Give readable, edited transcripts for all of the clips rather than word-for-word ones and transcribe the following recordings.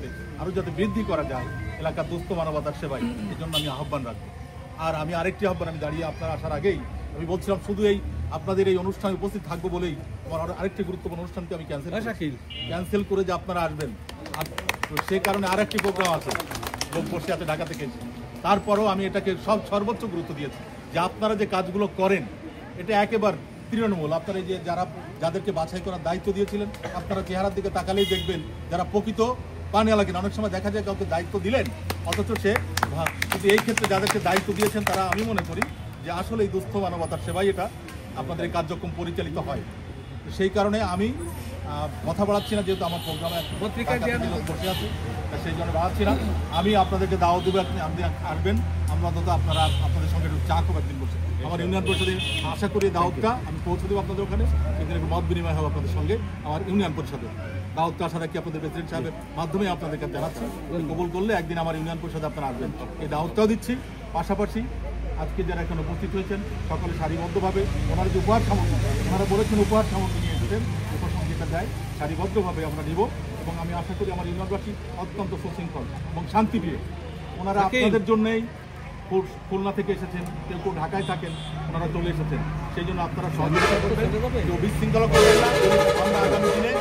যাতে আরও যাতে বৃদ্ধি করা যায় এলাকার দুস্থ মানবতার সেবায়, এই জন্য আমি আহ্বান রাখবো। আর আমি আরেকটি আহ্বান, আমি দাঁড়িয়ে আপনার আসার আগেই আমি বলছিলাম শুধু এই আপনাদের এই অনুষ্ঠানে উপস্থিত থাকবো বলেই আমার আরেকটি গুরুত্বপূর্ণ অনুষ্ঠানকে আমি ক্যান্সেল করে যে আপনারা আসবেন, তো সে কারণে আরেকটি প্রোগ্রাম আছে, লোক বসে আছে ঢাকা থেকে। তারপরেও আমি এটাকে সর্বোচ্চ গুরুত্ব দিয়েছি যে আপনারা যে কাজগুলো করেন এটা একেবারে তৃণমূল। আপনারা এই যে যাদেরকে বাছাই করার দায়িত্ব দিয়েছিলেন, আপনারা চেহারার দিকে তাকালেই দেখবেন যারা প্রকৃত পানিয়া লাগেন। অনেক সময় দেখা যায় কাউকে দায়িত্ব দিলেন অথচ সে, কিন্তু এই ক্ষেত্রে যাদেরকে দায়িত্ব দিয়েছেন তারা আমি মনে করি যে আসলে এই দুস্থ মানবতার সেবাই এটা আপনাদের এই কার্যক্রম পরিচালিত হয়। সেই কারণে আমি কথা বাড়াচ্ছি না, যেহেতু আমার প্রোগ্রামে বসে আছে সেই জন্য বাড়াচ্ছি না। আমি আপনাদেরকে দাওয়াত দেবো, আপনি আসবেন, আমরা অন্তত আপনাদের সঙ্গে একটু চা খাবো একদিন বসে। আমার ইউনিয়ন পরিষদে আশা করি দাওয়াতটা আমি পৌঁছে দেবো আপনাদের ওখানে, সেদিন একটু মত বিনিময় হবে আপনাদের সঙ্গে। আমার ইউনিয়ন পরিষদে দাওয়াতটা আশা রাখি আপনাদের প্রেসিডেন্ট সাহেবের মাধ্যমে আপনাদেরকে জানাচ্ছি, কবুল করলে একদিন আমার ইউনিয়ন পরিষদে আপনারা আসবেন, এই দাওয়াতটাও দিচ্ছি। পাশাপাশি আজকে যারা এখানে উপস্থিত হয়েছেন সকলে সারিবদ্ধভাবে ওনারা যে উপহার সামগ্রী, ওনারা বলেছেন উপহার সামগ্রী নিয়ে এসেছেন, উপহার যেটা দেয় সারিবদ্ধভাবে আমরা নিব। এবং আমি আশা করি আমার ইউনিয়নবাসী অত্যন্ত সুশৃঙ্খল এবং শান্তিপ্রিয়। ওনারা আপনাদের জন্যেই খুলনা থেকে এসেছেন, কেউ কেউ ঢাকায় থাকেন, ওনারা চলে এসেছেন, সেই জন্য আপনারা সহযোগিতা করবেন, কেউ বিশৃঙ্খলা করবেন না। আমরা আগামী দিনে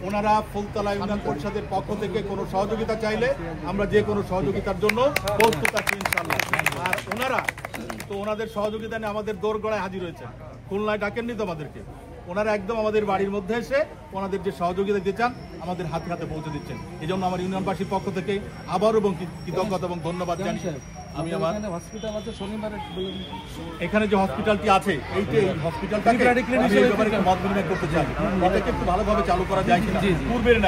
ওনারা ফুলতলা ইউনিয়ন পরিষদের পক্ষ থেকে কোনো সহযোগিতা চাইলে আমরা যে কোনো সহযোগিতার জন্য প্রস্তুত আছি ইনশাআল্লাহ। আর ওনারা তো ওনাদের সহযোগিতা নিয়ে আমাদের দোরগোড়ায় হাজির হয়েছেন, খুলনায় ডাকেননি তো আমাদেরকে, ওনারা একদম আমাদের বাড়ির মধ্যে এসে ওনাদের যে সহযোগিতা দিতে চান আমাদের হাতে হাতে পৌঁছে দিচ্ছেন। এই জন্য আমার ইউনিয়নবাসীর পক্ষ থেকে আবারও এবং কৃতজ্ঞতা এবং ধন্যবাদ জানি। আমি আমার এখানে যে হসপিটালটি আছে এই হসপিটালটাকে মত বিনিময় করতে চাই, এটাকে একটু ভালোভাবে চালু করা যায় কিনা পূর্বের নাই।